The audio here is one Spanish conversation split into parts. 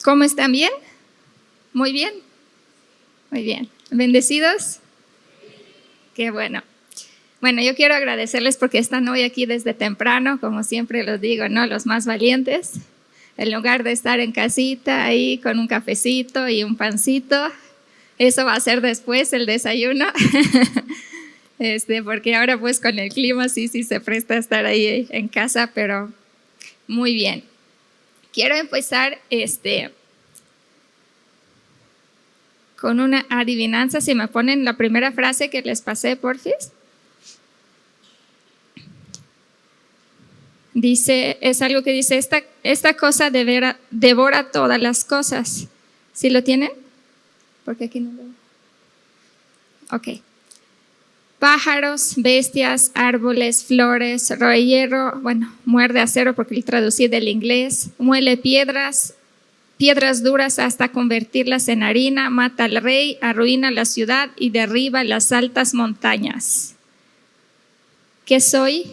¿Cómo están? ¿Bien? ¿Muy bien? Muy bien. ¿Bendecidos? Qué bueno. Bueno, yo quiero agradecerles porque están hoy aquí desde temprano, como siempre los digo, ¿no? Los más valientes. En lugar de estar en casita ahí con un cafecito y un pancito, eso va a ser después el desayuno. Porque ahora pues con el clima sí se presta a estar ahí en casa, pero muy bien. Quiero empezar con una adivinanza. Si me ponen la primera frase que les pasé, porfis. Dice, es algo que dice, esta cosa devora todas las cosas. ¿Sí lo tienen? Porque aquí no lo... Ok. Pájaros, bestias, árboles, flores, roe hierro, bueno, muerde acero porque lo traducí del inglés, muele piedras duras hasta convertirlas en harina, mata al rey, arruina la ciudad y derriba las altas montañas. ¿Qué soy?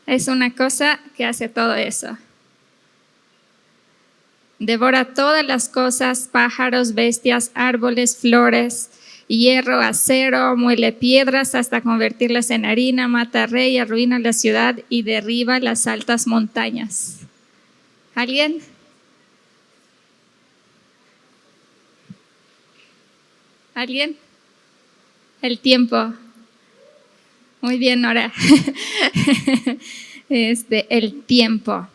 Es una cosa que hace todo eso. Devora todas las cosas, pájaros, bestias, árboles, flores, hierro, acero, muele piedras hasta convertirlas en harina, mata al rey, arruina la ciudad y derriba las altas montañas. ¿Alguien? ¿Alguien? El tiempo. Muy bien, Nora. El tiempo.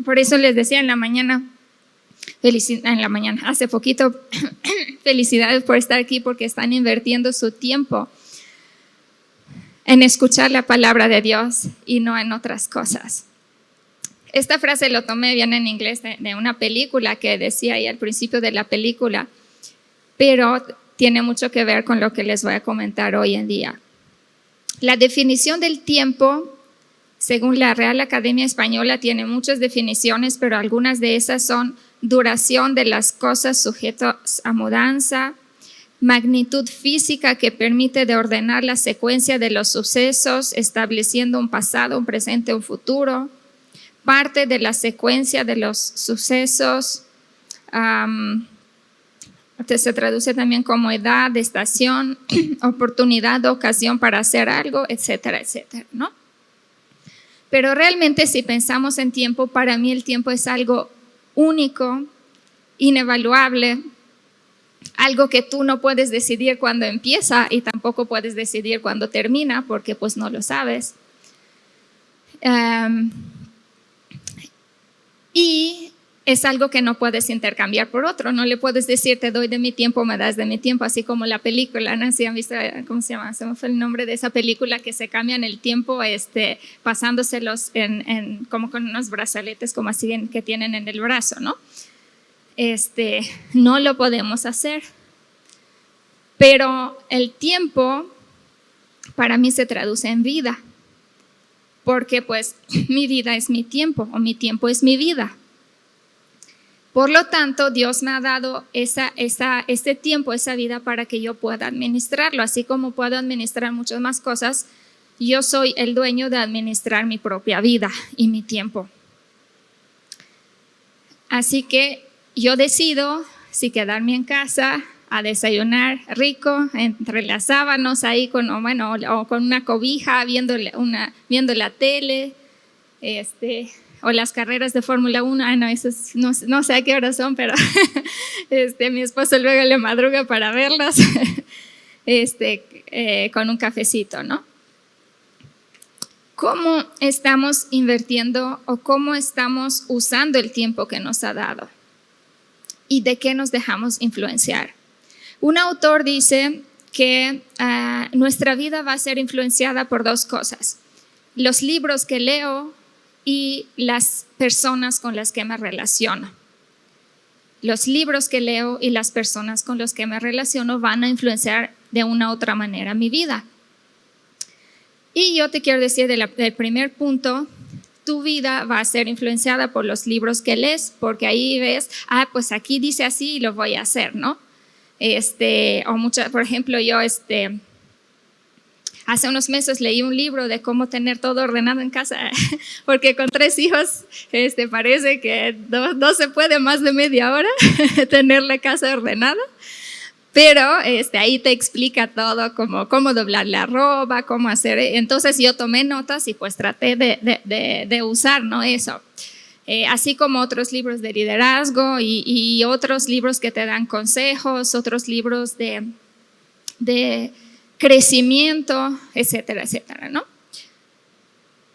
Por eso les decía en la mañana, hace poquito, felicidades por estar aquí porque están invirtiendo su tiempo en escuchar la palabra de Dios y no en otras cosas. Esta frase lo tomé bien en inglés de una película que decía ahí al principio de la película, pero tiene mucho que ver con lo que les voy a comentar hoy en día. La definición del tiempo, según la Real Academia Española, tiene muchas definiciones, pero algunas de esas son duración de las cosas sujetas a mudanza, magnitud física que permite de ordenar la secuencia de los sucesos, estableciendo un pasado, un presente, un futuro, parte de la secuencia de los sucesos, se traduce también como edad, estación, oportunidad, ocasión para hacer algo, etcétera, etcétera, ¿no? Pero realmente si pensamos en tiempo, para mí el tiempo es algo único, inevaluable, algo que tú no puedes decidir cuándo empieza y tampoco puedes decidir cuándo termina porque pues no lo sabes. Y es algo que no puedes intercambiar por otro. No le puedes decir, te doy de mi tiempo, me das de mi tiempo, así como la película, ¿no? ¿Sí han visto, cómo se llama? Se me fue el nombre de esa película que se cambian el tiempo pasándoselos como con unos brazaletes como así que tienen en el brazo, ¿no? No lo podemos hacer. Pero el tiempo para mí se traduce en vida, porque pues mi vida es mi tiempo o mi tiempo es mi vida. Por lo tanto, Dios me ha dado este tiempo, esa vida para que yo pueda administrarlo. Así como puedo administrar muchas más cosas, yo soy el dueño de administrar mi propia vida y mi tiempo. Así que yo decido si quedarme en casa a desayunar rico entre las sábanas ahí o con una cobija viendo la tele, o las carreras de Fórmula 1, no sé a qué hora son, pero mi esposo luego le madruga para verlas, con un cafecito, ¿no? ¿Cómo estamos invirtiendo o cómo estamos usando el tiempo que nos ha dado? ¿Y de qué nos dejamos influenciar? Un autor dice que nuestra vida va a ser influenciada por dos cosas: los libros que leo y las personas con las que me relaciono. Los libros que leo y las personas con las que me relaciono van a influenciar de una u otra manera mi vida. Y yo te quiero decir del primer punto, tu vida va a ser influenciada por los libros que lees, porque ahí ves, pues aquí dice así y lo voy a hacer, ¿no? Por ejemplo, yo Hace unos meses leí un libro de cómo tener todo ordenado en casa, porque con 3 hijos parece que no se puede más de media hora tener la casa ordenada. Pero ahí te explica todo, cómo doblar la ropa, cómo hacer. Entonces yo tomé notas y pues traté de usar, ¿no? Eso. Así como otros libros de liderazgo y otros libros que te dan consejos, otros libros de crecimiento, etcétera, etcétera, ¿no?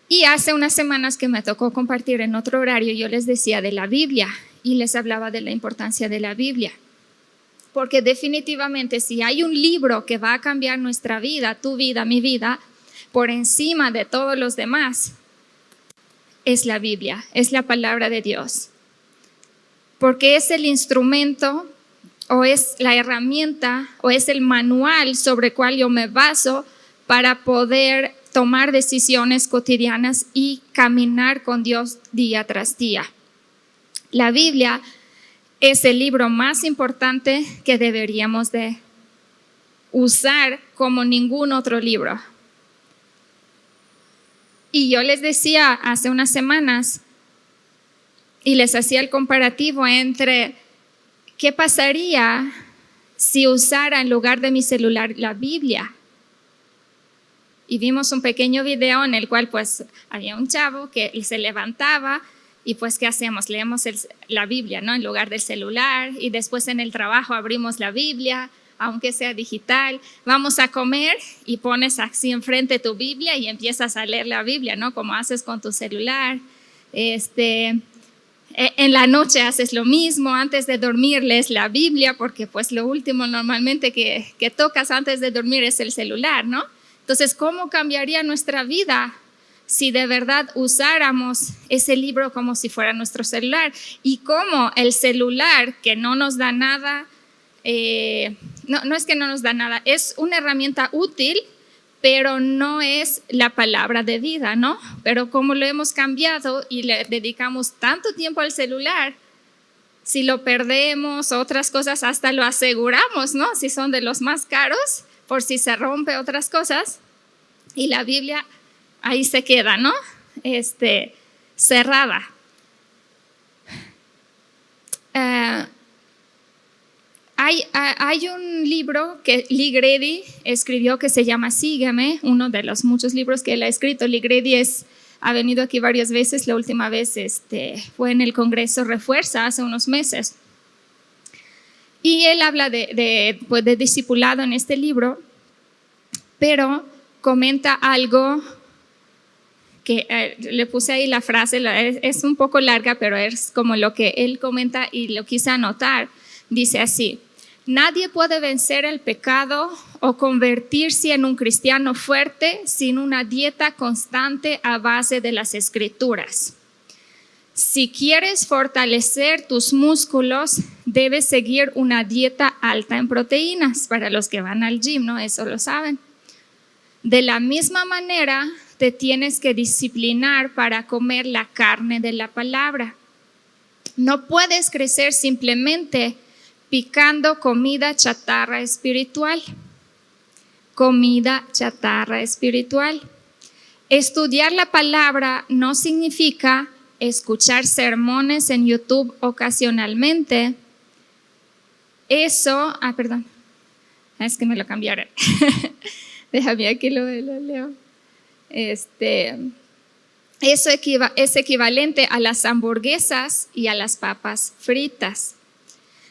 Y hace unas semanas que me tocó compartir en otro horario, yo les decía de la Biblia y les hablaba de la importancia de la Biblia. Porque definitivamente si hay un libro que va a cambiar nuestra vida, tu vida, mi vida, por encima de todos los demás, es la Biblia, es la palabra de Dios. Porque es el instrumento o es la herramienta o es el manual sobre el cual yo me baso para poder tomar decisiones cotidianas y caminar con Dios día tras día. La Biblia es el libro más importante que deberíamos de usar como ningún otro libro. Y yo les decía hace unas semanas y les hacía el comparativo entre qué pasaría si usara en lugar de mi celular la Biblia. Y vimos un pequeño video en el cual pues había un chavo que se levantaba y pues ¿qué hacemos? Leemos la Biblia, ¿no? En lugar del celular, y después en el trabajo abrimos la Biblia, aunque sea digital. Vamos a comer y pones así enfrente tu Biblia y empiezas a leer la Biblia, ¿no? Como haces con tu celular. En la noche haces lo mismo, antes de dormir lees la Biblia, porque pues lo último normalmente que tocas antes de dormir es el celular, ¿no? Entonces, ¿cómo cambiaría nuestra vida si de verdad usáramos ese libro como si fuera nuestro celular? Y cómo el celular, que no nos da nada, no es que no nos da nada, es una herramienta útil, pero no es la palabra de vida, ¿no? Pero como lo hemos cambiado y le dedicamos tanto tiempo al celular, si lo perdemos, otras cosas, hasta lo aseguramos, ¿no? Si son de los más caros, por si se rompe otras cosas, y la Biblia ahí se queda, ¿no? Cerrada. Hay un libro que Lee Grady escribió que se llama Sígueme, uno de los muchos libros que él ha escrito. Lee Grady ha venido aquí varias veces, la última vez fue en el Congreso Refuerza hace unos meses. Y él habla de discipulado en este libro, pero comenta algo que le puse ahí la frase, es un poco larga, pero es como lo que él comenta y lo quise anotar. Dice así: nadie puede vencer el pecado o convertirse en un cristiano fuerte sin una dieta constante a base de las Escrituras. Si quieres fortalecer tus músculos, debes seguir una dieta alta en proteínas. Para los que van al gym, ¿no? Eso lo saben. De la misma manera, te tienes que disciplinar para comer la carne de la palabra. No puedes crecer simplemente picando comida chatarra espiritual. Comida chatarra espiritual. Estudiar la palabra no significa escuchar sermones en YouTube ocasionalmente. Eso, perdón, es que me lo cambiaron. Déjame aquí lo leo. Eso es equivalente a las hamburguesas y a las papas fritas.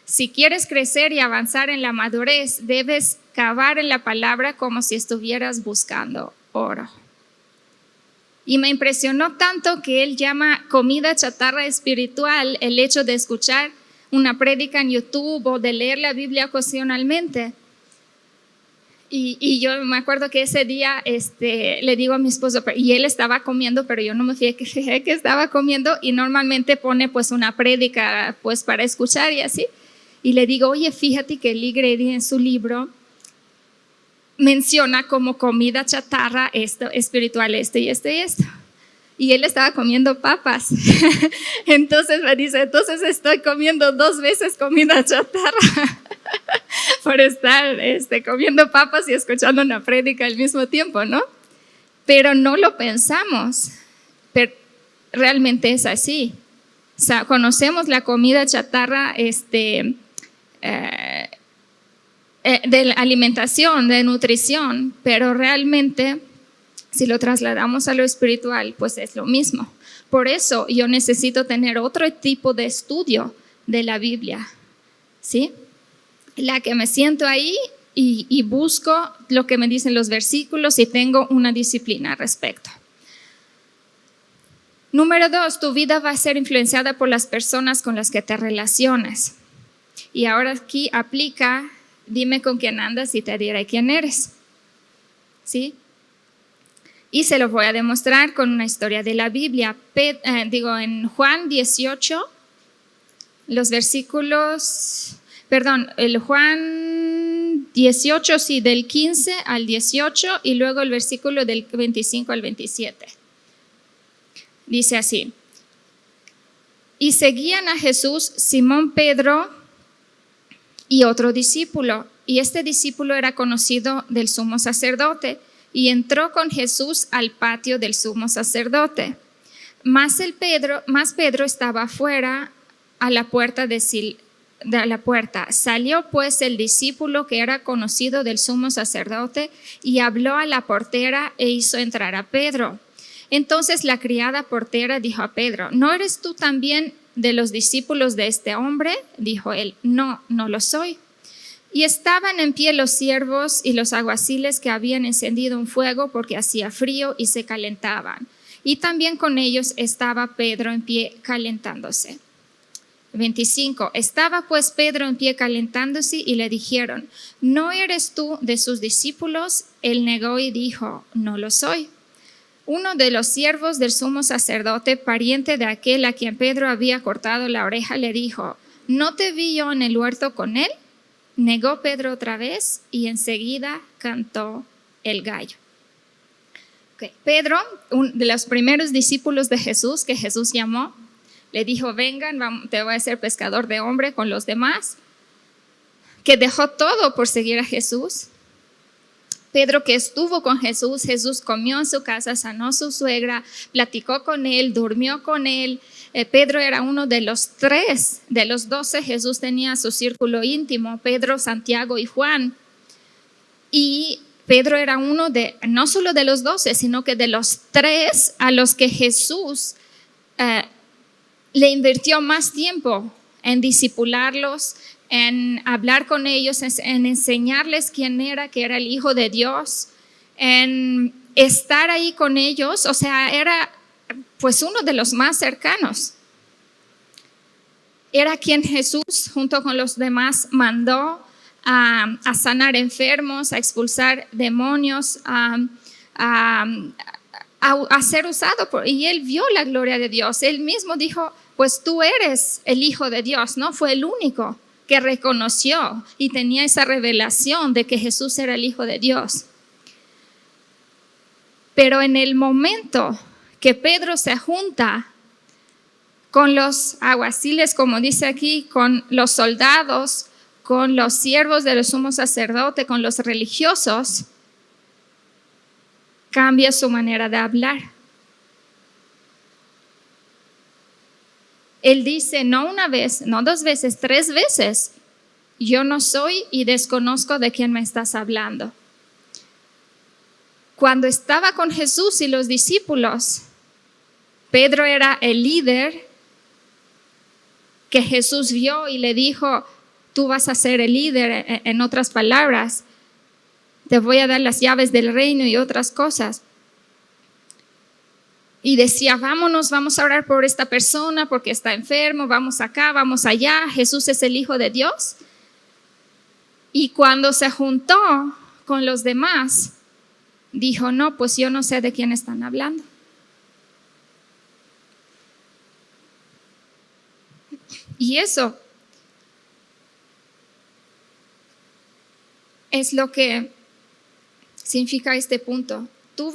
Si quieres crecer y avanzar en la madurez, debes cavar en la palabra como si estuvieras buscando oro. Y me impresionó tanto que él llama comida chatarra espiritual el hecho de escuchar una prédica en YouTube o de leer la Biblia ocasionalmente. Y yo me acuerdo que ese día le digo a mi esposo, y él estaba comiendo, pero yo no me fijé que estaba comiendo, y normalmente pone pues una prédica pues para escuchar y así. Y le digo, oye, fíjate que Lee Grady en su libro menciona como comida chatarra esto, espiritual, esto y esto y esto. Y él estaba comiendo papas. Entonces me dice, entonces estoy comiendo 2 veces comida chatarra. por estar comiendo papas y escuchando una prédica al mismo tiempo, ¿no? Pero no lo pensamos, pero realmente es así. O sea, conocemos la comida chatarra de la alimentación, de nutrición, pero realmente si lo trasladamos a lo espiritual, pues es lo mismo. Por eso yo necesito tener otro tipo de estudio de la Biblia, ¿sí? La que me siento ahí y busco lo que me dicen los versículos y tengo una disciplina al respecto. Número 2, tu vida va a ser influenciada por las personas con las que te relacionas. Y ahora aquí aplica, dime con quién andas y te diré quién eres, ¿sí? Y se lo voy a demostrar con una historia de la Biblia. En Juan 18, los versículos, el Juan 18, sí, del 15 al 18 y luego el versículo del 25 al 27. Dice así: y seguían a Jesús Simón Pedro y otro discípulo, y este discípulo era conocido del sumo sacerdote, y entró con Jesús al patio del sumo sacerdote. Mas Pedro estaba afuera a la puerta Salió pues el discípulo que era conocido del sumo sacerdote y habló a la portera e hizo entrar a Pedro. Entonces la criada portera dijo a Pedro: ¿no eres tú también de los discípulos de este hombre? Dijo él: no, no lo soy. Y estaban en pie los siervos y los alguaciles que habían encendido un fuego porque hacía frío y se calentaban. Y también con ellos estaba Pedro en pie calentándose. 25. Estaba pues Pedro en pie calentándose y le dijeron: ¿no eres tú de sus discípulos? Él negó y dijo: no lo soy. Uno de los siervos del sumo sacerdote, pariente de aquel a quien Pedro había cortado la oreja, le dijo: ¿no te vi yo en el huerto con él? Negó Pedro otra vez y enseguida cantó el gallo. Pedro, uno de los primeros discípulos de Jesús que Jesús llamó, le dijo: vengan, te voy a hacer pescador de hombre con los demás, que dejó todo por seguir a Jesús. Pedro, que estuvo con Jesús, Jesús comió en su casa, sanó a su suegra, platicó con él, durmió con él. Pedro era uno de los 3, de los 12, Jesús tenía su círculo íntimo, Pedro, Santiago y Juan. Y Pedro era uno no solo de los 12, sino que de los 3 a los que Jesús le invirtió más tiempo en discipularlos, en hablar con ellos, en enseñarles quién era, que era el Hijo de Dios, en estar ahí con ellos. O sea, era pues uno de los más cercanos. Era quien Jesús junto con los demás mandó a sanar enfermos, a expulsar demonios, a ser usado y él vio la gloria de Dios. Él mismo dijo: pues tú eres el Hijo de Dios, ¿no? Fue el único que reconoció y tenía esa revelación de que Jesús era el Hijo de Dios. Pero en el momento que Pedro se junta con los alguaciles, como dice aquí, con los soldados, con los siervos del sumo sacerdote, con los religiosos, cambia su manera de hablar. Él dice: no una vez, no 2 veces, 3 veces: yo no soy y desconozco de quién me estás hablando. Cuando estaba con Jesús y los discípulos, Pedro era el líder que Jesús vio y le dijo: tú vas a ser el líder. En otras palabras, te voy a dar las llaves del reino y otras cosas. Y decía: vámonos, vamos a orar por esta persona porque está enfermo, vamos acá, vamos allá, Jesús es el Hijo de Dios. Y cuando se juntó con los demás, dijo: no, pues yo no sé de quién están hablando. Y eso es lo que significa este punto. Tu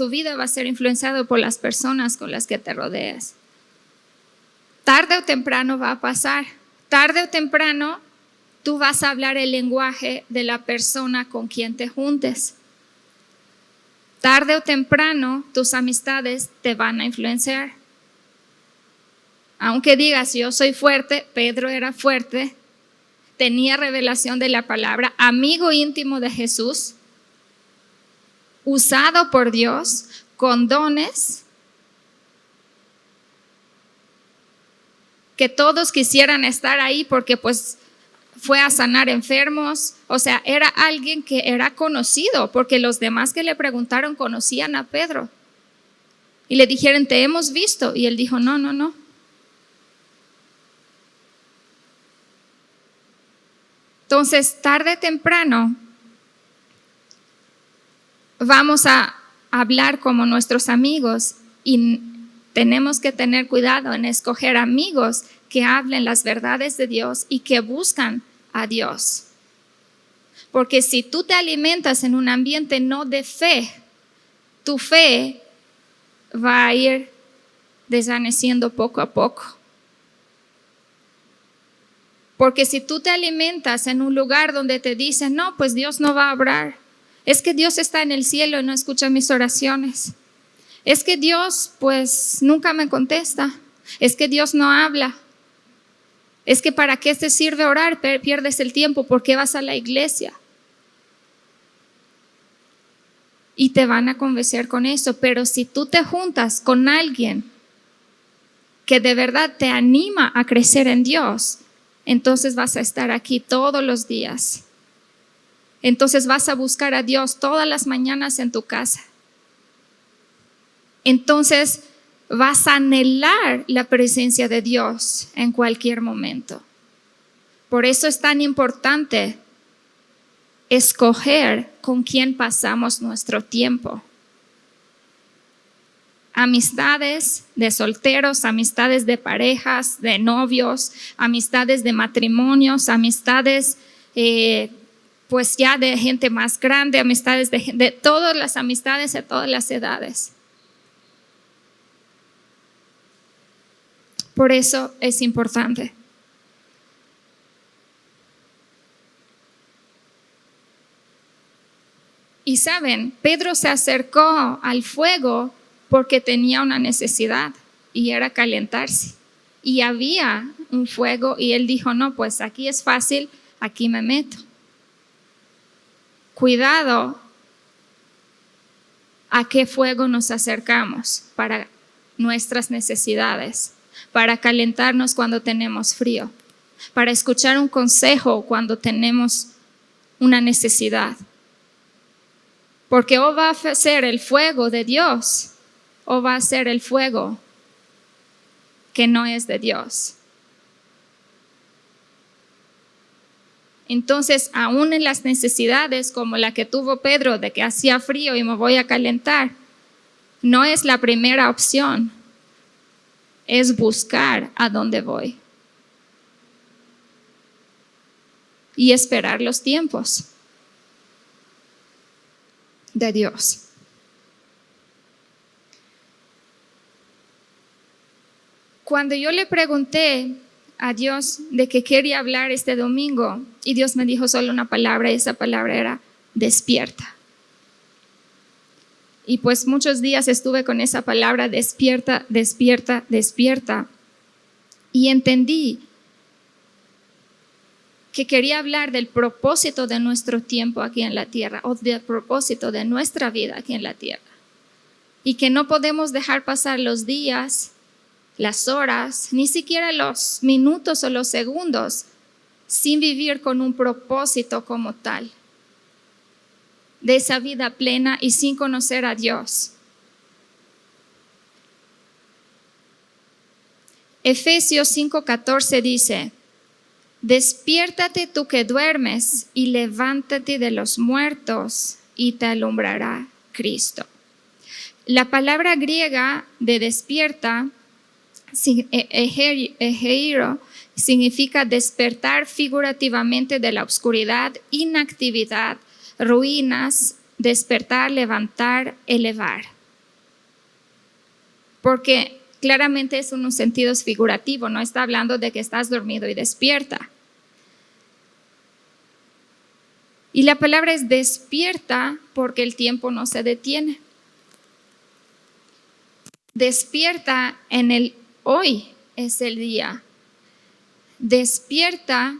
vida va a ser influenciada por las personas con las que te rodeas. Tarde o temprano va a pasar. Tarde o temprano tú vas a hablar el lenguaje de la persona con quien te juntes. Tarde o temprano, tus amistades te van a influenciar. Aunque digas, yo soy fuerte, Pedro era fuerte, tenía revelación de la palabra, amigo íntimo de Jesús, usado por Dios, con dones, que todos quisieran estar ahí porque pues fue a sanar enfermos. O sea, era alguien que era conocido, porque los demás que le preguntaron conocían a Pedro. Y le dijeron, te hemos visto. Y él dijo, no, no, no. Entonces, tarde o temprano, vamos a hablar como nuestros amigos y tenemos que tener cuidado en escoger amigos que hablen las verdades de Dios y que buscan a Dios. Porque si tú te alimentas en un ambiente no de fe, tu fe va a ir desvaneciendo poco a poco. Porque si tú te alimentas en un lugar donde te dicen, no, pues Dios no va a obrar. Es que Dios está en el cielo y no escucha mis oraciones. Es que Dios pues nunca me contesta. Es que Dios no habla. Es que ¿para qué te sirve orar? Pierdes el tiempo. ¿Por qué vas a la iglesia? Y te van a convencer con eso. Pero si tú te juntas con alguien que de verdad te anima a crecer en Dios, entonces vas a estar aquí todos los días. Entonces vas a buscar a Dios todas las mañanas en tu casa. Entonces vas a anhelar la presencia de Dios en cualquier momento. Por eso es tan importante escoger con quién pasamos nuestro tiempo. Amistades de solteros, amistades de parejas, de novios, amistades de matrimonios, amistades pues ya de gente más grande, amistades de todas las amistades de todas las edades. Por eso es importante. Y saben, Pedro se acercó al fuego porque tenía una necesidad y era calentarse. Y había un fuego y él dijo, no, pues aquí es fácil, aquí me meto. Cuidado a qué fuego nos acercamos para nuestras necesidades, para calentarnos cuando tenemos frío, para escuchar un consejo cuando tenemos una necesidad. Porque o va a ser el fuego de Dios o va a ser el fuego que no es de Dios. Entonces, aún en las necesidades como la que tuvo Pedro de que hacía frío y me voy a calentar, no es la primera opción, es buscar a dónde voy y esperar los tiempos de Dios. Cuando yo le pregunté a Dios de qué quería hablar este domingo y Dios me dijo solo una palabra y esa palabra era despierta. Y pues muchos días estuve con esa palabra despierta, despierta, despierta y entendí que quería hablar del propósito de nuestro tiempo aquí en la tierra o del propósito de nuestra vida aquí en la tierra y que no podemos dejar pasar los días, las horas, ni siquiera los minutos o los segundos sin vivir con un propósito como tal de esa vida plena y sin conocer a Dios. Efesios 5:14 dice, despiértate tú que duermes y levántate de los muertos y te alumbrará Cristo. La palabra griega de despierta, egeiro, significa despertar figurativamente de la oscuridad, inactividad, ruinas, despertar, levantar, elevar. Porque claramente es un sentido figurativo, no está hablando de que estás dormido y despierta. Y la palabra es despierta porque el tiempo no se detiene. Despierta en el hoy es el día. Despierta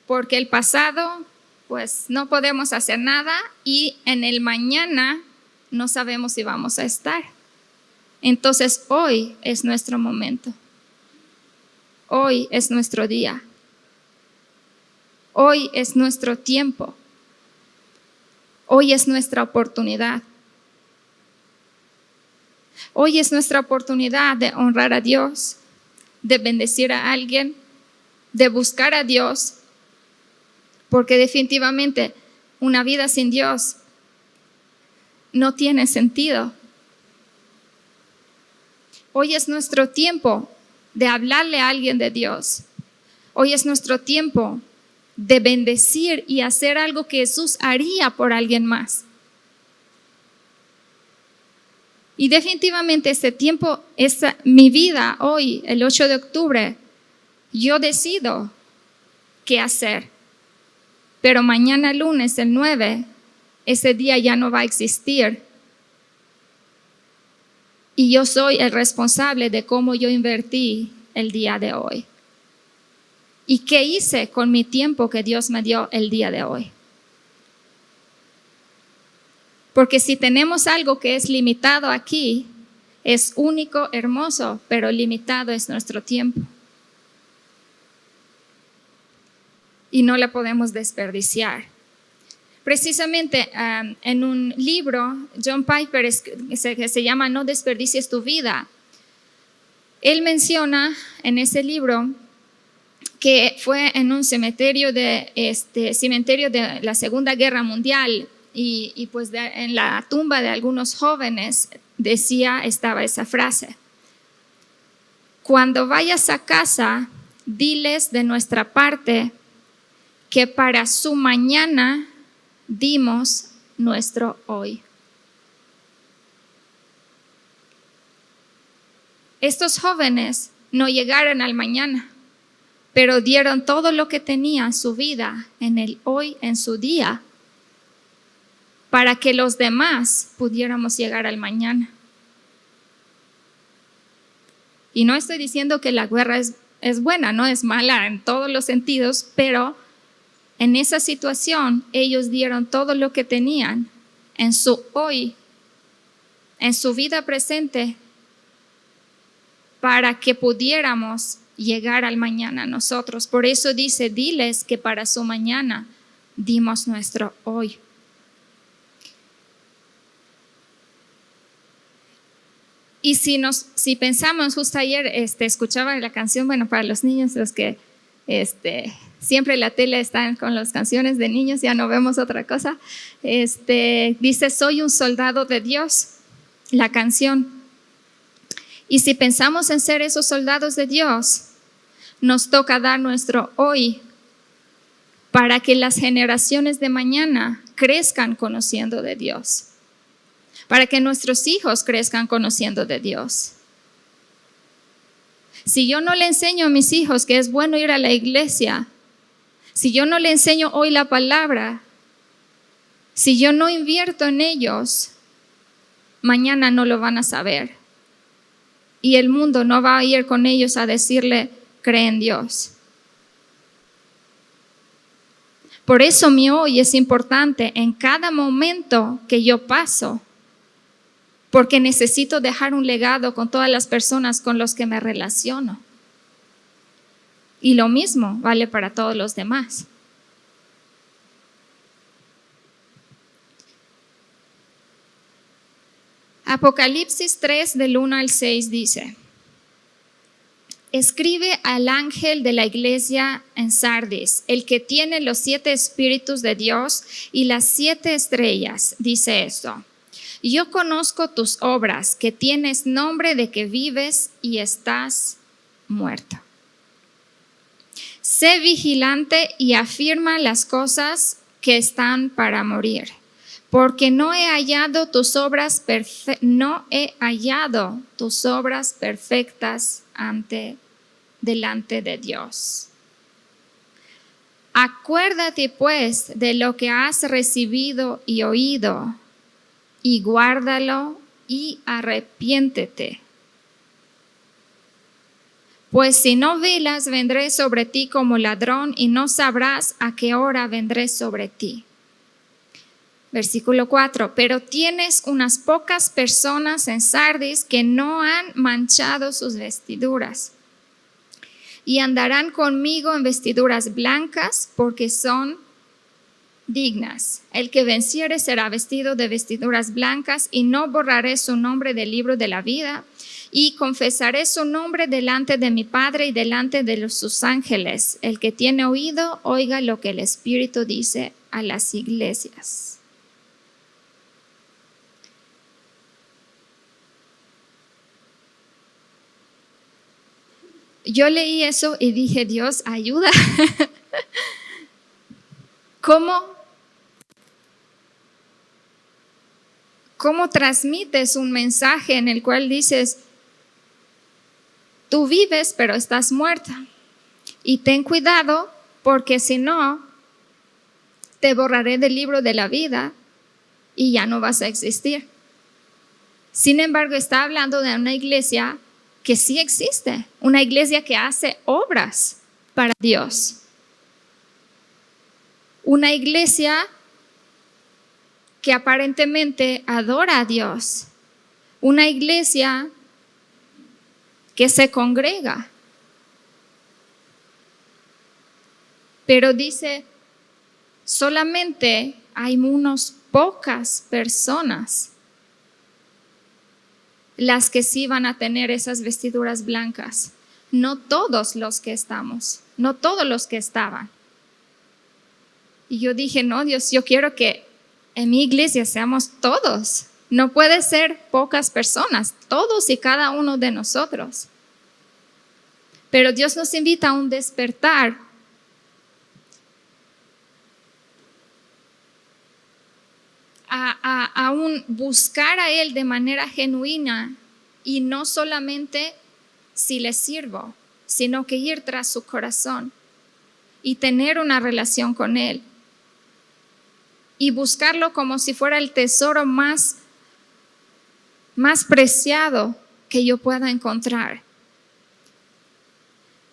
porque el pasado pues no podemos hacer nada y en el mañana no sabemos si vamos a estar. Entonces hoy es nuestro momento. Hoy es nuestro día. Hoy es nuestro tiempo. Hoy es nuestra oportunidad. Hoy es nuestra oportunidad de honrar a Dios, de bendecir a alguien, de buscar a Dios, porque definitivamente una vida sin Dios no tiene sentido. Hoy es nuestro tiempo de hablarle a alguien de Dios. Hoy es nuestro tiempo de bendecir y hacer algo que Jesús haría por alguien más. Y definitivamente este tiempo, mi vida hoy, el 8 de octubre, yo decido qué hacer. Pero mañana lunes, el 9, ese día ya no va a existir. Y yo soy el responsable de cómo yo invertí el día de hoy. ¿Y qué hice con mi tiempo que Dios me dio el día de hoy? Porque si tenemos algo que es limitado aquí, es único, hermoso, pero limitado es nuestro tiempo. Y no la podemos desperdiciar. Precisamente en un libro, John Piper, que se llama No desperdicies tu vida, él menciona en ese libro que fue en un cementerio de la Segunda Guerra Mundial y pues en la tumba de algunos jóvenes estaba esa frase: cuando vayas a casa, diles de nuestra parte que para su mañana dimos nuestro hoy. Estos jóvenes no llegaron al mañana, pero dieron todo lo que tenían, su vida, en el hoy, en su día, para que los demás pudiéramos llegar al mañana. Y no estoy diciendo que la guerra es buena, no es mala en todos los sentidos, pero en esa situación ellos dieron todo lo que tenían en su hoy, en su vida presente, para que pudiéramos llegar al mañana nosotros. Por eso dice, diles que para su mañana dimos nuestro hoy. Y si pensamos, justo ayer escuchaba la canción, bueno, para los niños, los que siempre la tele está con las canciones de niños, ya no vemos otra cosa. Dice, soy un soldado de Dios, la canción. Y si pensamos en ser esos soldados de Dios, nos toca dar nuestro hoy para que las generaciones de mañana crezcan conociendo de Dios, para que nuestros hijos crezcan conociendo de Dios. Si yo no le enseño a mis hijos que es bueno ir a la iglesia, si yo no le enseño hoy la palabra, si yo no invierto en ellos, mañana no lo van a saber. Y el mundo no va a ir con ellos a decirle, cree en Dios. Por eso mi hoy es importante en cada momento que yo paso, porque necesito dejar un legado con todas las personas con las que me relaciono. Y lo mismo vale para todos los demás. Apocalipsis 3 del 1 al 6 dice: escribe al ángel de la iglesia en Sardis, el que tiene los 7 espíritus de Dios y las 7 estrellas, dice esto: yo conozco tus obras, que tienes nombre de que vives y estás muerto. Sé vigilante y afirma las cosas que están para morir, porque no he hallado tus obras perfectas delante de Dios. Acuérdate pues de lo que has recibido y oído, y guárdalo y arrepiéntete. Pues si no velas, vendré sobre ti como ladrón y no sabrás a qué hora vendré sobre ti. Versículo 4. Pero tienes unas pocas personas en Sardis que no han manchado sus vestiduras y andarán conmigo en vestiduras blancas porque son dignas. El que venciere será vestido de vestiduras blancas y no borraré su nombre del libro de la vida y confesaré su nombre delante de mi Padre y delante de sus ángeles. El que tiene oído, oiga lo que el Espíritu dice a las iglesias. Yo leí eso y dije, Dios, ayuda. ¿Cómo transmites un mensaje en el cual dices, tú vives pero estás muerta? Y ten cuidado porque si no, te borraré del libro de la vida y ya no vas a existir. Sin embargo, está hablando de una iglesia que sí existe, una iglesia que hace obras para Dios. Una iglesia que aparentemente adora a Dios. Una iglesia que se congrega. Pero dice, solamente hay unas pocas personas las que sí van a tener esas vestiduras blancas. No todos los que estamos, no todos los que estaban. Y yo dije, no, Dios, yo quiero que en mi iglesia seamos todos. No puede ser pocas personas, todos y cada uno de nosotros. Pero Dios nos invita a un despertar. A un buscar a Él de manera genuina y no solamente si le sirvo, sino que ir tras su corazón y tener una relación con Él y buscarlo como si fuera el tesoro más preciado que yo pueda encontrar.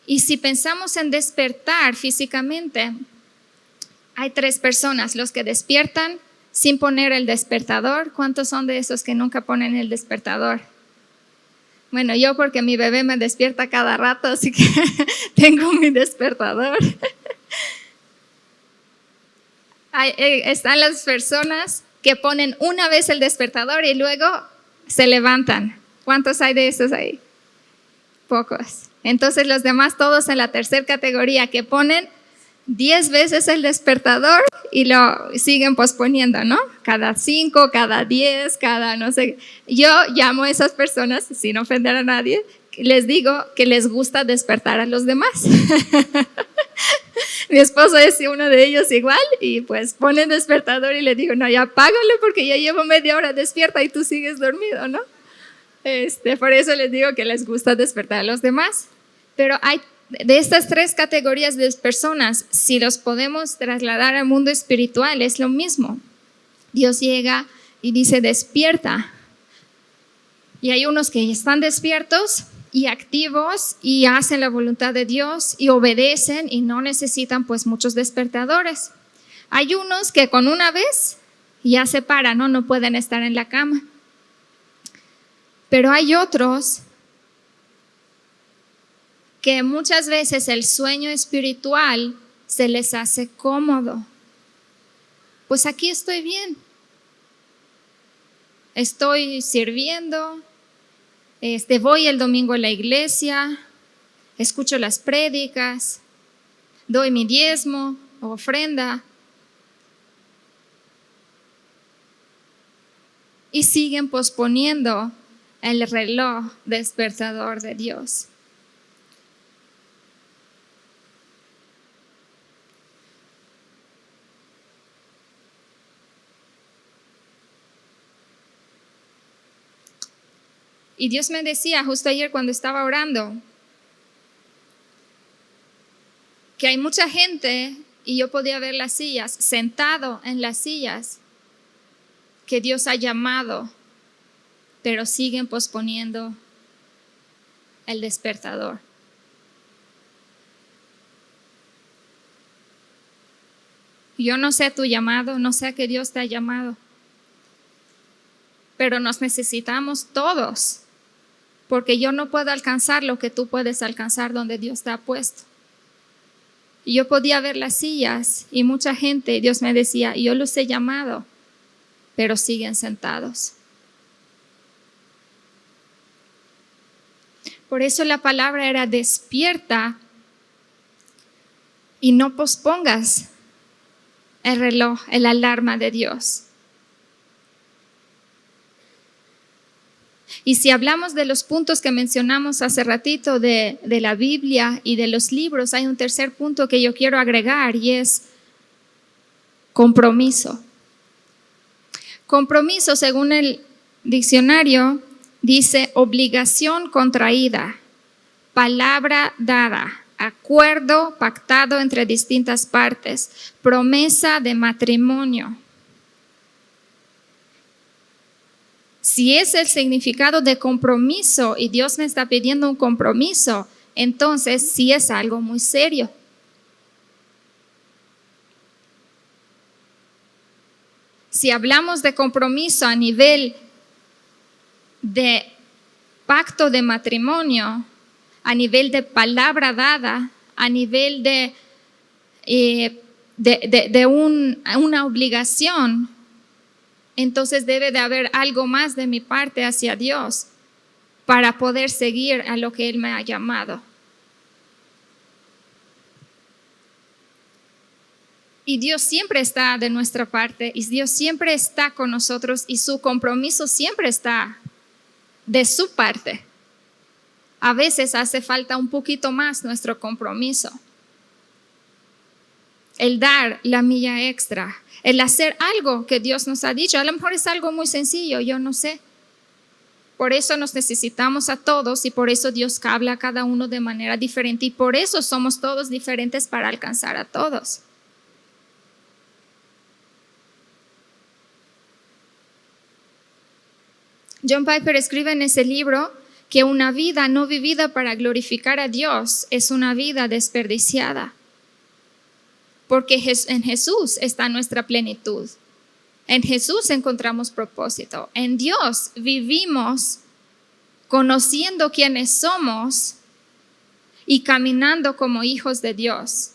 Y si pensamos en despertar físicamente, hay 3 personas, los que despiertan sin poner el despertador. ¿Cuántos son de esos que nunca ponen el despertador? Bueno, yo porque mi bebé me despierta cada rato, así que tengo mi despertador. Están las personas que ponen una vez el despertador y luego se levantan. ¿Cuántos hay de esos ahí? Pocos. Entonces los demás todos en la tercera categoría que ponen 10 veces el despertador y lo siguen posponiendo, ¿no? Cada 5, cada 10, cada no sé. Yo llamo a esas personas, sin ofender a nadie, les digo que les gusta despertar a los demás. Mi esposo es uno de ellos igual y pues pone el despertador y le digo, no, ya apágalo porque ya llevo media hora despierta y tú sigues dormido, ¿no? Por eso les digo que les gusta despertar a los demás. Pero hay de estas 3 categorías de personas, si los podemos trasladar al mundo espiritual, es lo mismo. Dios llega y dice, despierta. Y hay unos que están despiertos y activos y hacen la voluntad de Dios y obedecen y no necesitan pues muchos despertadores. Hay unos que con una vez ya se paran, no pueden estar en la cama. Pero hay otros que muchas veces el sueño espiritual se les hace cómodo. Pues aquí estoy bien. Estoy sirviendo, voy el domingo a la iglesia, escucho las prédicas, doy mi diezmo o ofrenda. Y siguen posponiendo el reloj despertador de Dios. Y Dios me decía justo ayer cuando estaba orando que hay mucha gente y yo podía ver las sillas, sentado en las sillas que Dios ha llamado, pero siguen posponiendo el despertador. Yo no sé tu llamado, no sé a qué Dios te ha llamado, pero nos necesitamos todos, porque yo no puedo alcanzar lo que tú puedes alcanzar donde Dios te ha puesto. Y yo podía ver las sillas y mucha gente, Dios me decía, yo los he llamado, pero siguen sentados. Por eso la palabra era despierta y no pospongas el reloj, el alarma de Dios. Y si hablamos de los puntos que mencionamos hace ratito de la Biblia y de los libros, hay un tercer punto que yo quiero agregar y es compromiso. Compromiso, según el diccionario, dice obligación contraída, palabra dada, acuerdo pactado entre distintas partes, promesa de matrimonio. Si es el significado de compromiso y Dios me está pidiendo un compromiso, entonces sí es algo muy serio. Si hablamos de compromiso a nivel de pacto de matrimonio, a nivel de palabra dada, a nivel de una obligación, entonces debe de haber algo más de mi parte hacia Dios para poder seguir a lo que Él me ha llamado. Y Dios siempre está de nuestra parte y Dios siempre está con nosotros y su compromiso siempre está de su parte. A veces hace falta un poquito más nuestro compromiso. El dar la milla extra, el hacer algo que Dios nos ha dicho. A lo mejor es algo muy sencillo, yo no sé. Por eso nos necesitamos a todos y por eso Dios habla a cada uno de manera diferente y por eso somos todos diferentes para alcanzar a todos. John Piper escribe en ese libro que una vida no vivida para glorificar a Dios es una vida desperdiciada. Porque en Jesús está nuestra plenitud. En Jesús encontramos propósito. En Dios vivimos conociendo quiénes somos y caminando como hijos de Dios.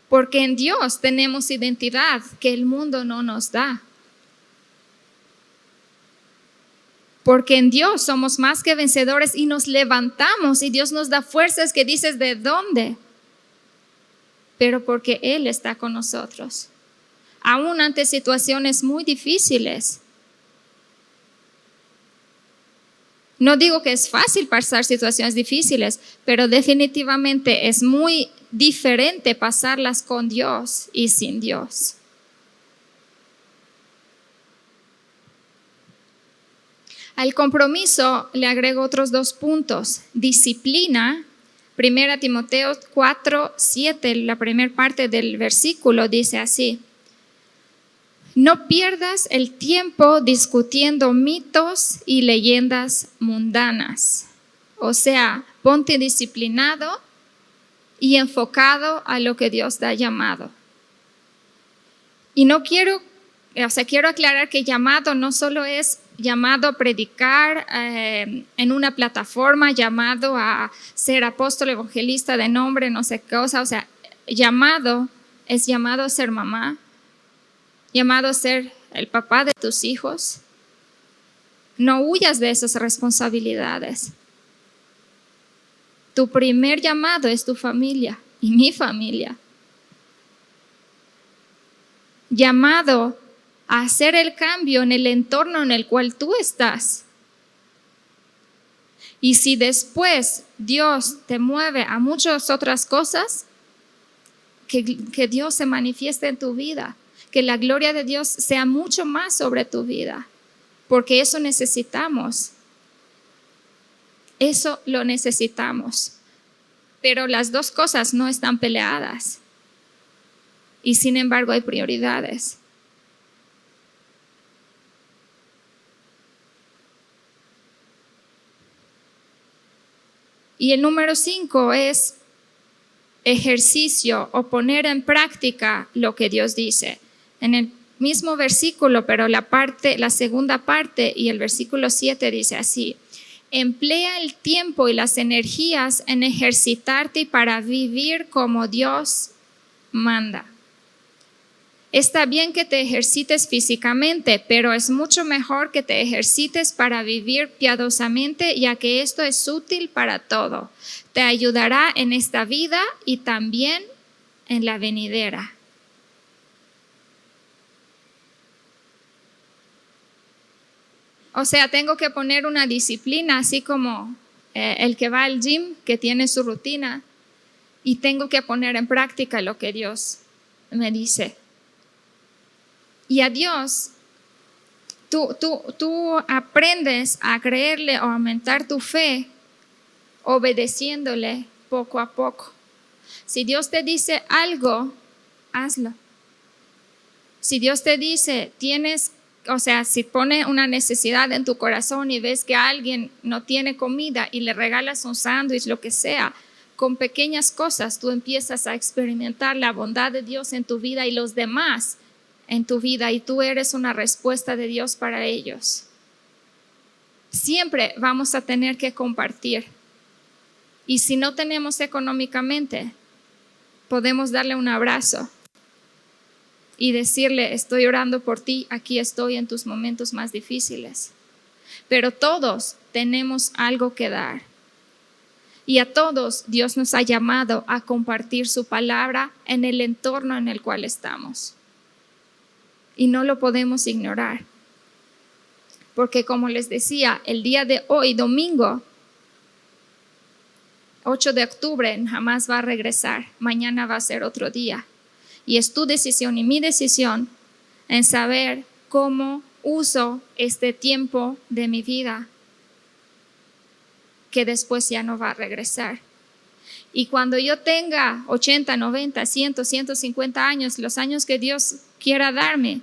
Porque en Dios tenemos identidad que el mundo no nos da. Porque en Dios somos más que vencedores y nos levantamos y Dios nos da fuerzas que dices, ¿de dónde? Pero porque Él está con nosotros, aún ante situaciones muy difíciles. No digo que es fácil pasar situaciones difíciles, pero definitivamente es muy diferente pasarlas con Dios y sin Dios. Al compromiso le agrego otros 2 puntos. Disciplina. 1 Timoteo 4:7, la primera parte del versículo dice así: no pierdas el tiempo discutiendo mitos y leyendas mundanas. O sea, ponte disciplinado y enfocado a lo que Dios te ha llamado. Y quiero aclarar que llamado no solo es llamado a predicar en una plataforma, llamado a ser apóstol, evangelista de nombre, no sé qué cosa. O sea, llamado es llamado a ser mamá, llamado a ser el papá de tus hijos. No huyas de esas responsabilidades. Tu primer llamado es tu familia y mi familia. Llamado a hacer el cambio en el entorno en el cual tú estás. Y si después Dios te mueve a muchas otras cosas, que Dios se manifieste en tu vida, que la gloria de Dios sea mucho más sobre tu vida, porque eso necesitamos. Eso lo necesitamos. Pero las 2 cosas no están peleadas. Y sin embargo hay prioridades. Y el número 5 es ejercicio o poner en práctica lo que Dios dice. En el mismo versículo, pero la segunda parte y el versículo 7 dice así: emplea el tiempo y las energías en ejercitarte para vivir como Dios manda. Está bien que te ejercites físicamente, pero es mucho mejor que te ejercites para vivir piadosamente, ya que esto es útil para todo. Te ayudará en esta vida y también en la venidera. O sea, tengo que poner una disciplina, así como el que va al gym, que tiene su rutina, y tengo que poner en práctica lo que Dios me dice. Y a Dios, tú aprendes a creerle o aumentar tu fe obedeciéndole poco a poco. Si Dios te dice algo, hazlo. Si Dios te dice, si pone una necesidad en tu corazón y ves que alguien no tiene comida y le regalas un sándwich, lo que sea, con pequeñas cosas tú empiezas a experimentar la bondad de Dios en tu vida y los demás en tu vida, y tú eres una respuesta de Dios para ellos. Siempre vamos a tener que compartir. Y si no tenemos económicamente, podemos darle un abrazo y decirle: estoy orando por ti, aquí estoy en tus momentos más difíciles. Pero todos tenemos algo que dar. Y a todos Dios nos ha llamado a compartir su palabra en el entorno en el cual estamos. Y no lo podemos ignorar. Porque como les decía, el día de hoy, domingo, 8 de octubre, jamás va a regresar. Mañana va a ser otro día. Y es tu decisión y mi decisión en saber cómo uso este tiempo de mi vida que después ya no va a regresar. Y cuando yo tenga 80, 90, 100, 150 años, los años que Dios quiera darme,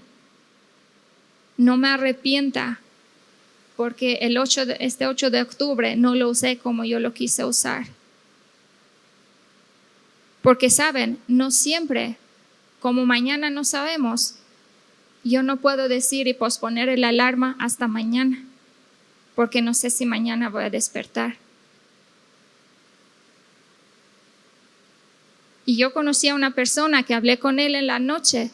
no me arrepienta porque este 8 de octubre no lo usé como yo lo quise usar. Porque saben, no siempre, como mañana no sabemos, yo no puedo decir y posponer el alarma hasta mañana, porque no sé si mañana voy a despertar. Y yo conocí a una persona que hablé con él en la noche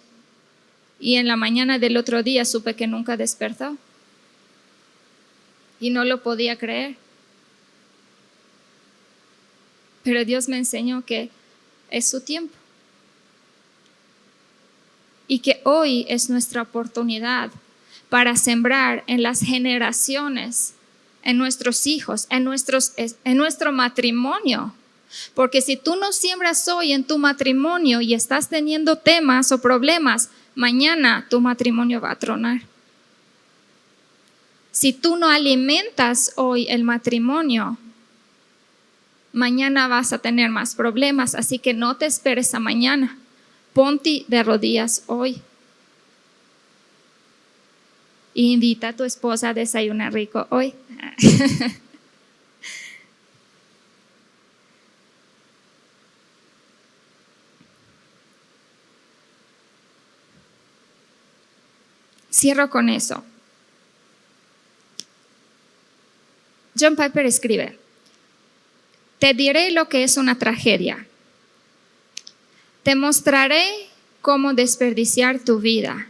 y en la mañana del otro día supe que nunca despertó. Y no lo podía creer. Pero Dios me enseñó que es su tiempo. Y que hoy es nuestra oportunidad para sembrar en las generaciones, en nuestros hijos, en nuestro matrimonio. Porque si tú no siembras hoy en tu matrimonio y estás teniendo temas o problemas, mañana tu matrimonio va a tronar. Si tú no alimentas hoy el matrimonio, mañana vas a tener más problemas. Así que no te esperes a mañana. Ponte de rodillas hoy. Y invita a tu esposa a desayunar rico hoy. Cierro con eso. John Piper escribe: te diré lo que es una tragedia. Te mostraré cómo desperdiciar tu vida.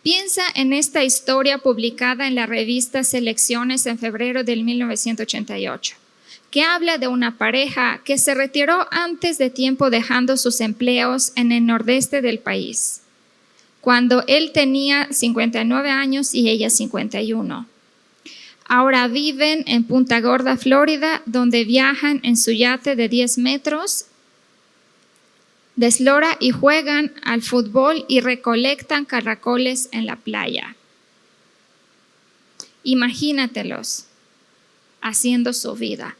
Piensa en esta historia publicada en la revista Selecciones en febrero del 1988, que habla de una pareja que se retiró antes de tiempo dejando sus empleos en el nordeste del país, cuando él tenía 59 años y ella 51. Ahora viven en Punta Gorda, Florida, donde viajan en su yate de 10 metros de eslora y juegan al fútbol y recolectan caracoles en la playa. Imagínatelos haciendo su vida.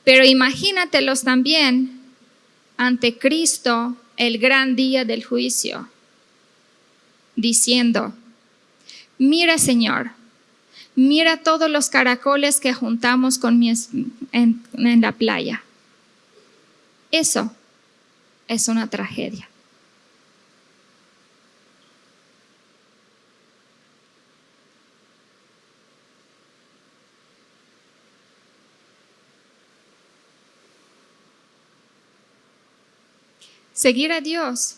Pero imagínatelos también ante Cristo el gran día del juicio, diciendo: mira, Señor, mira todos los caracoles que juntamos en la playa. Eso es una tragedia. Seguir a Dios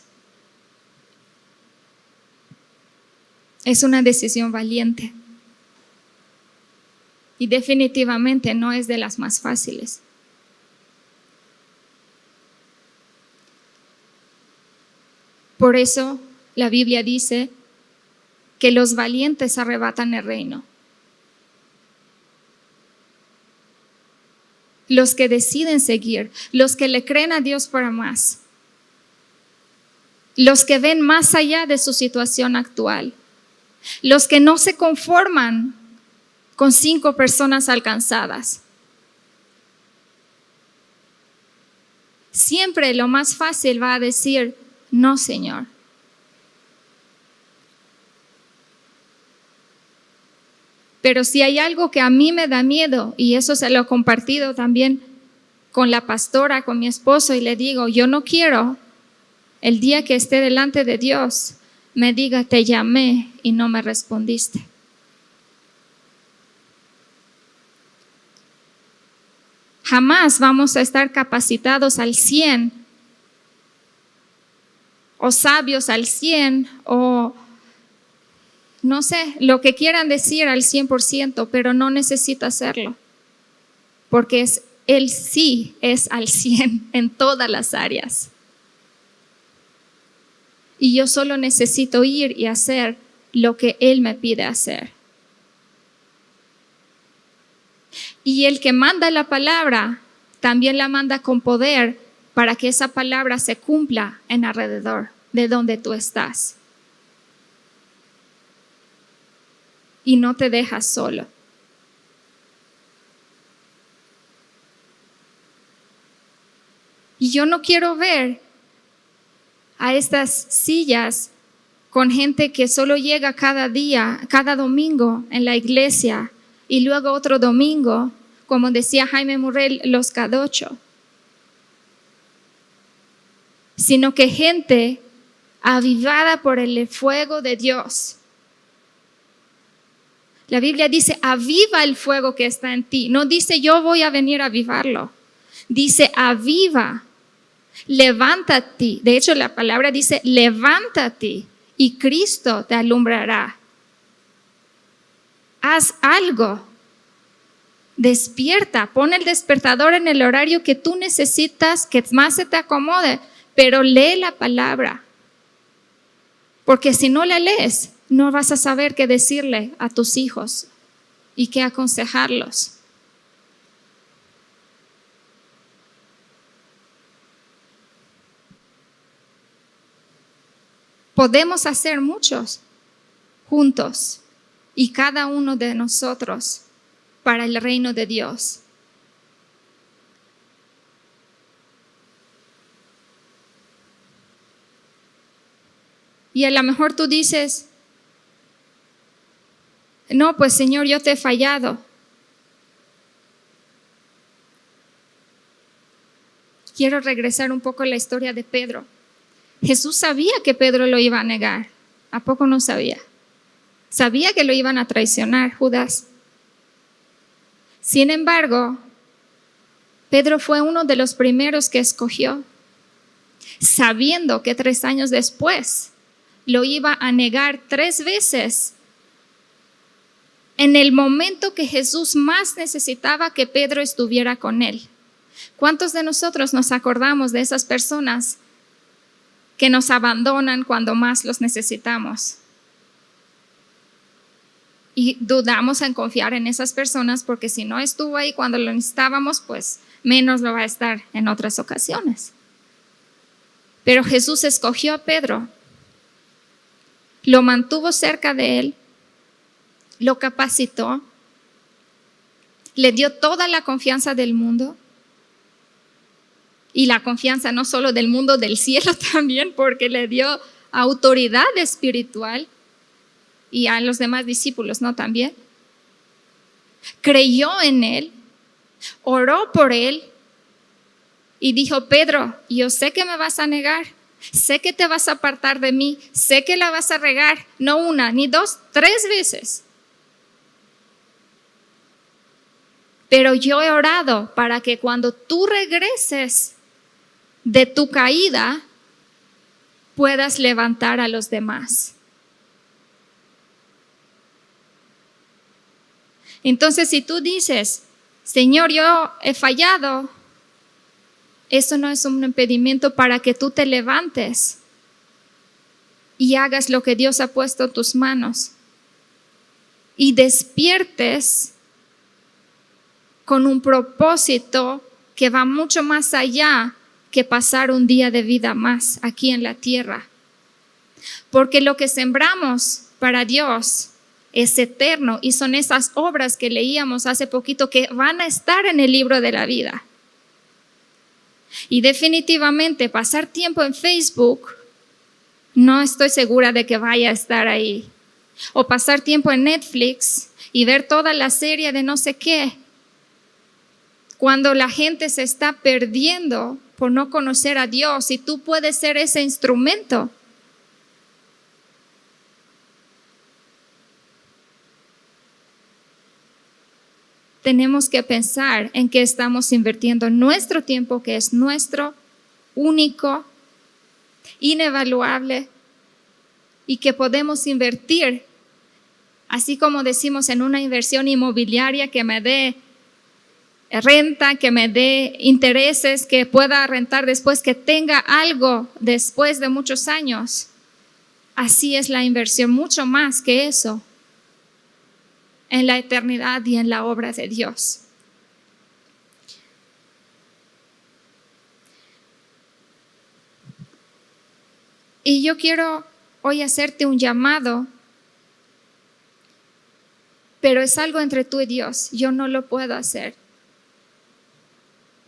es una decisión valiente y definitivamente no es de las más fáciles. Por eso la Biblia dice que los valientes arrebatan el reino. Los que deciden seguir, los que le creen a Dios para más, los que ven más allá de su situación actual, los que no se conforman con 5 personas alcanzadas. Siempre lo más fácil va a decir: no, Señor. Pero si hay algo que a mí me da miedo, y eso se lo he compartido también con la pastora, con mi esposo, y le digo: yo no quiero el día que esté delante de Dios me diga: te llamé y no me respondiste. Jamás vamos a estar capacitados al 100 o sabios al 100 o no sé, lo que quieran decir al 100%, pero no necesito hacerlo, porque Él sí es al 100 en todas las áreas. Y yo solo necesito ir y hacer lo que Él me pide hacer. Y el que manda la palabra, también la manda con poder para que esa palabra se cumpla en alrededor de donde tú estás. Y no te dejas solo. Y yo no quiero ver a estas sillas con gente que solo llega cada día, cada domingo en la iglesia y luego otro domingo, como decía Jaime Murray, los K8, sino que gente avivada por el fuego de Dios. La Biblia dice: aviva el fuego que está en ti. No dice: yo voy a venir a avivarlo. Dice: aviva, levántate. De hecho, la palabra dice: levántate y Cristo te alumbrará. Haz algo. Despierta, pon el despertador en el horario que tú necesitas, que más se te acomode, pero lee la palabra. Porque si no la lees, no vas a saber qué decirle a tus hijos y qué aconsejarlos. Podemos hacer muchos juntos y cada uno de nosotros para el reino de Dios. Y a lo mejor tú dices: no, pues Señor, yo te he fallado. Quiero regresar un poco a la historia de Pedro. Jesús sabía que Pedro lo iba a negar. ¿A poco no sabía? Sabía que lo iban a traicionar, Judas. Sin embargo, Pedro fue uno de los primeros que escogió, sabiendo que 3 años después lo iba a negar 3 veces. En el momento que Jesús más necesitaba que Pedro estuviera con él. ¿Cuántos de nosotros nos acordamos de esas personas que nos abandonan cuando más los necesitamos? Y dudamos en confiar en esas personas porque si no estuvo ahí cuando lo necesitábamos, pues menos lo va a estar en otras ocasiones. Pero Jesús escogió a Pedro, lo mantuvo cerca de él, lo capacitó, le dio toda la confianza del mundo Y la confianza no solo del mundo del cielo también, porque le dio autoridad espiritual y a los demás discípulos, ¿no? También. Creyó en él, oró por él y dijo: Pedro, yo sé que me vas a negar, sé que te vas a apartar de mí, sé que la vas a regar, no una, ni dos, 3 veces. Pero yo he orado para que cuando tú regreses de tu caída, puedas levantar a los demás. Entonces, si tú dices: Señor, yo he fallado, eso no es un impedimento para que tú te levantes y hagas lo que Dios ha puesto en tus manos y despiertes con un propósito que va mucho más allá que pasar un día de vida más aquí en la tierra. Porque lo que sembramos para Dios es eterno y son esas obras que leíamos hace poquito que van a estar en el libro de la vida. Y definitivamente pasar tiempo en Facebook, no estoy segura de que vaya a estar ahí. O pasar tiempo en Netflix y ver toda la serie de no sé qué, cuando la gente se está perdiendo por no conocer a Dios y tú puedes ser ese instrumento. Tenemos que pensar en que estamos invirtiendo nuestro tiempo, que es nuestro, único, inevaluable, y que podemos invertir, así como decimos en una inversión inmobiliaria que me dé renta, que me dé intereses, que pueda rentar después, que tenga algo después de muchos años. Así es la inversión, mucho más que eso, en la eternidad y en la obra de Dios. Y yo quiero hoy hacerte un llamado, pero es algo entre tú y Dios. Yo no lo puedo hacer.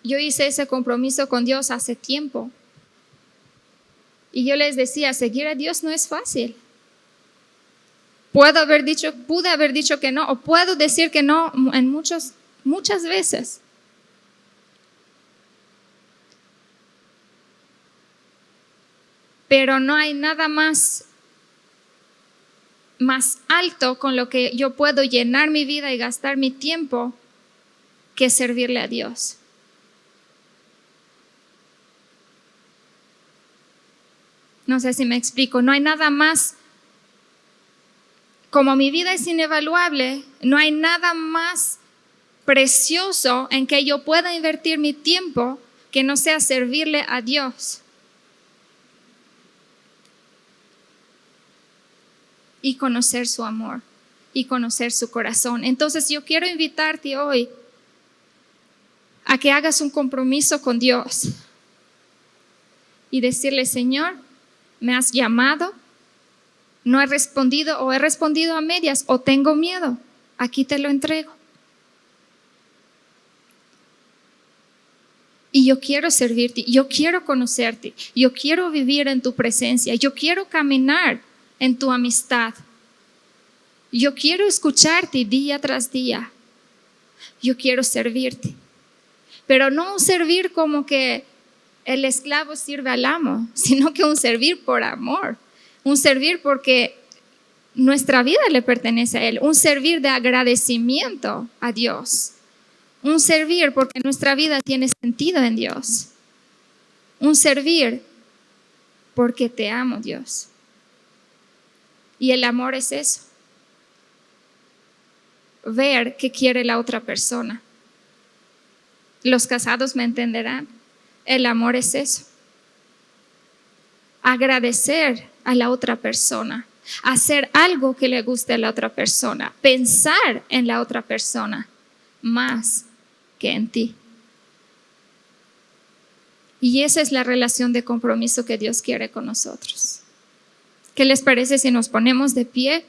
Yo hice ese compromiso con Dios hace tiempo. Y yo les decía, seguir a Dios no es fácil. Pude haber dicho que no, o puedo decir que no en muchas veces. Pero no hay nada más alto con lo que yo puedo llenar mi vida y gastar mi tiempo que servirle a Dios. No sé si me explico. No hay nada más. Como mi vida es inevaluable, no hay nada más precioso en que yo pueda invertir mi tiempo que no sea servirle a Dios. Y conocer su amor y conocer su corazón. Entonces yo quiero invitarte hoy a que hagas un compromiso con Dios y decirle: Señor, me has llamado, no he respondido, o he respondido a medias, o tengo miedo, aquí te lo entrego. Y yo quiero servirte, yo quiero conocerte, yo quiero vivir en tu presencia, yo quiero caminar en tu amistad. Yo quiero escucharte día tras día. Yo quiero servirte. Pero no un servir como que el esclavo sirve al amo, sino que un servir por amor. Un servir porque nuestra vida le pertenece a Él. Un servir de agradecimiento a Dios. Un servir porque nuestra vida tiene sentido en Dios. Un servir porque te amo, Dios. Y el amor es eso. Ver qué quiere la otra persona. Los casados me entenderán. El amor es eso. Agradecer a la otra persona. Hacer algo que le guste a la otra persona. Pensar en la otra persona más que en ti. Y esa es la relación de compromiso que Dios quiere con nosotros. ¿Qué les parece si nos ponemos de pie?